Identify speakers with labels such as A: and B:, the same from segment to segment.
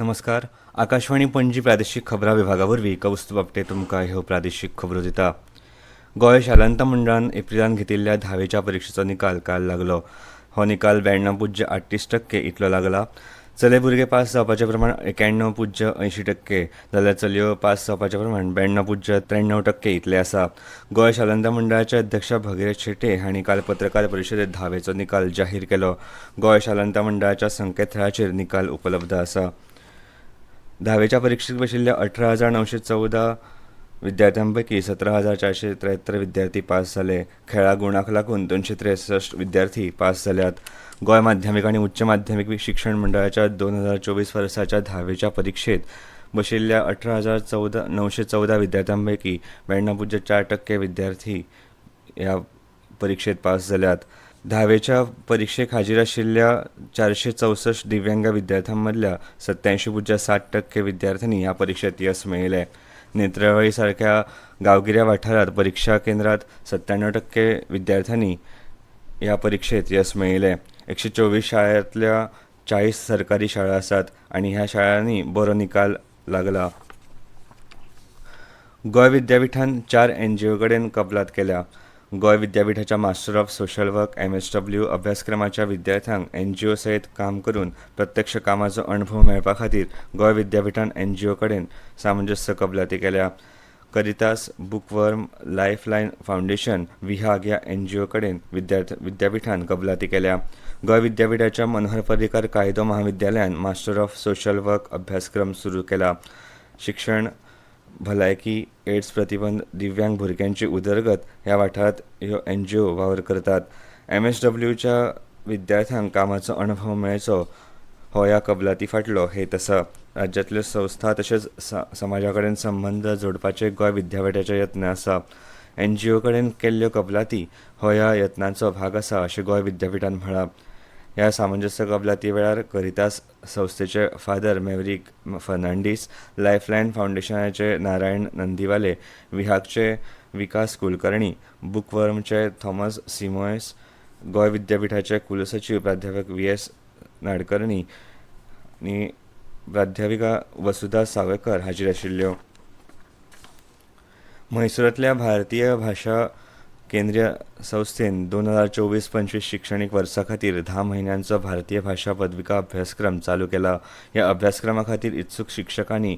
A: नमस्कार. आकाशवाणी पणजी प्रादेशीक खबरां विभागा वरवीं कौस्तुभ आपटे तुमकां ह्यो प्रादेशीक खबरो दिता. गोंय शालांत मंडळान एप्रिलांत घेतिल्ल्या 10वेच्या परीक्षेचो निकाल काल लागलो. हो निकाल 92.38% इतलो लागला. चले भुरगे पास जावपाचें प्रमाण 91.80% जाल्यार चलयो पास जावपाचें प्रमाण 92.93% इतलें आसा. गोंय शालांत मंडळाचे अध्यक्ष भगीरथ शेटे हांणी काल पत्रकार परिशदेंत 10वेचो निकाल जाहीर केलो. गोंय शालांत मंडळाच्या संकेतथळाचेर निकाल उपलब्ध आसा. 10वेच्या परीक्षेक बशिल्ल्या 18,914 विद्यार्थ्यांपैकी 17,473 विद्यार्थी पास जाले. खेळा गुणाक लागून 263 विद्यार्थी पास जाल्यात. गोंय माध्यमीक आनी उच्च माध्यमीक शिक्षण मंडळाच्या 2024 वर्साच्या 10वेच्या परीक्षेत बशिल्ल्या 18,914 विद्यार्थ्यांपैकी 92.4% विद्यार्थी ह्या परीक्षेत पास जाल्यात. 10वेच्या परीक्षेक हाजीर आशिल्ल्या 464 दिव्यांग विद्यार्थ्यांमदल्या 87.7% विद्यार्थ्यांनी ह्या परीक्षेत यश मेळयलें. नेत्रावळी सारख्या गांवगिऱ्या वाठारांत परीक्षा केंद्रात 97% विद्यार्थ्यांनी ह्या परीक्षेत यश मेळयलें. 124 शाळांतल्या 40 सरकारी शाळा आसात आनी ह्या शाळांनी बरो निकाल लागला. गोंय विद्यापीठान 4 NGO कडेन कबलात केल्या. गोंय विद्यापीठाच्या master of social work MSW अभ्यासक्रमाच्या विद्यार्थ्यांक NGO सयत काम करून प्रत्यक्ष कामाचो अणभव मेळपा खातीर गोंय विद्यापीठान NGO कडेन सामंजस्य कबलाती केल्या. करितास बुकवर्म लायफलायन फावंडेशन विहाग ह्या NGO कडेन विद्यापीठान कबलाती केल्या. गोंय विद्यापीठाच्या मनोहर पर्रीकार कायदो महाविद्यालयान मास्टर ऑफ सोशल वर्क अभ्यासक्रम सुरू केला. शिक्षण भलायकी एड्स प्रतिबंध दिव्यांग भुरग्यांची उदरगत ह्या वाठारांत ह्यो NGO वावर करतात. MSWच्या विद्यार्थ्यांक कामाचो अणभव मेळचो हो ह्या कबलाती फाटलो हेत आसा. राज्यांतल्यो संस्था तशेंच समाजा कडेन संबंद जोडपाचे गोंय विद्यापीठाचे यत्न आसा. NGO कडेन केल्ल्यो कबलाती हो ह्या यत्नाचो भाग आसा अशें गोंय विद्यापीठान म्हळां. ह्या सामंजस्य कबलाती वेळार करितास संस्थेचे फादर मेवरीक फर्नांडीस, लायफलायन फावंडेशनाचे नारायण नंदीवाले, विहागचे विकास कुलकर्णी, बुकवर्मचे थॉमस सिमोयस, गोंय विद्यापीठाचे कुलसचिव प्राध्यापक VS नाडकर्णी आनी प्राध्यापिका वसुधा सावयकर हाजीर आशिल्ल्यो. म्हैसूरांतल्या भारतीय भाशा केंद्रीय संस्थेन 2024-25 शिक्षणीक वर्सा खातीर 10 म्हयन्यांचो भारतीय भाशा पदविका अभ्यासक्रम चालू केला. ह्या अभ्यासक्रमा खातीर इत्सूक शिक्षकांनी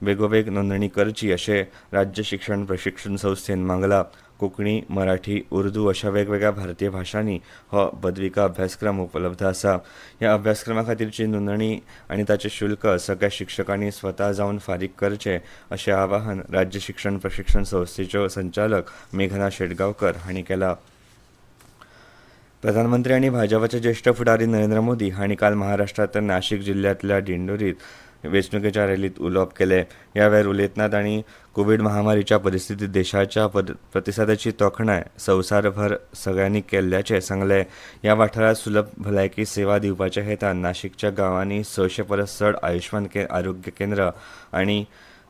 A: बेगोबेग नोंदणी करची अशें राज्य शिक्षण प्रशिक्षण संस्थेन मागला. कोंकणी, मराठी, उर्दू अशा वेगवेगळ्या भारतीय भाशांनी हो पदविका अभ्यासक्रम उपलब्ध आसा. ह्या अभ्यासक्रमा खातीरची नोंदणी आनी ताचें शुल्क सगळ्या शिक्षकांनी स्वता जावन फारीक करचें अशें आवाहन राज्य शिक्षण प्रशिक्षण संस्थेच्यो संचालक मेघना शेटगांवकर हांणी केलां. प्रधानमंत्री आनी भाजपाचे ज्येश्ठ फुडारी नरेंद्र मोदी हांणी काल महाराष्ट्रांतल्या नाशिक जिल्ल्यांतल्या दिंडोरीत वेंचणुकेच्या रॅलीत उलोवप केलें. ह्या वेळार उलयतना तांणी कोविड महामारीच्या परिस्थितीत देशाच्या प्रतिसादाची तोखणाय संवसारभर सगळ्यांनी केल्ल्याचें सांगलें. ह्या वाठारांत सुलभ भलायकी सेवा दिवपाच्या हेतान नाशिकच्या गांवांनी 600 परस चड आयुश्मान आरोग्य केंद्र आनी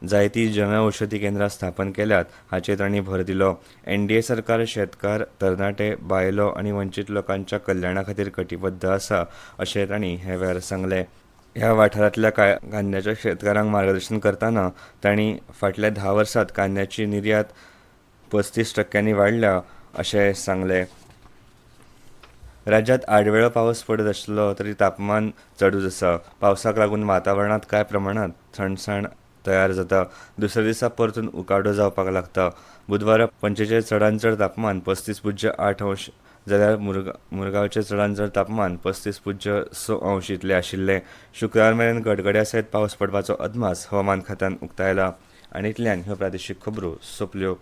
A: जायतीं जनऔषधी केंद्रां स्थापन केल्यात हाचेर तांणी भर दिलो. NDA सरकार शेतकार, तरणाटे, बायलो आनी वंचीत लोकांच्या कल्याणा खातीर कटिबद्ध आसा अशें तांणी हे वेळार सांगलें. ह्या वाठारांतल्या कांद्याच्या शेतकारांक मार्गदर्शन करतना तांणी फाटल्या 10 वर्सांत कांद्याची निर्यात 35% वाडल्या अशें सांगलें. राज्यांत आडवेळो पावस पडत आसलो तरी तापमान चडूच आसा. पावसाक लागून वातावरणांत कांय प्रमाणांत थंडसाण तयार जाता. दुसऱ्या दिसा परतून उकाडो जावपाक लागता. बुधवारा पणजेचें चडांत चड तापमान 35.8 अंश जाल्यार मुरगांवचें चडांत चड तापमान 35.6 अंश इतलें आशिल्लें. शुक्रार मेरेन गडगड्या सयत पावस पडपाचो अदमास हवामान खात्यान उक्तायला. आनी इतल्यान ह्यो प्रादेशीक खबरो सोंपल्यो.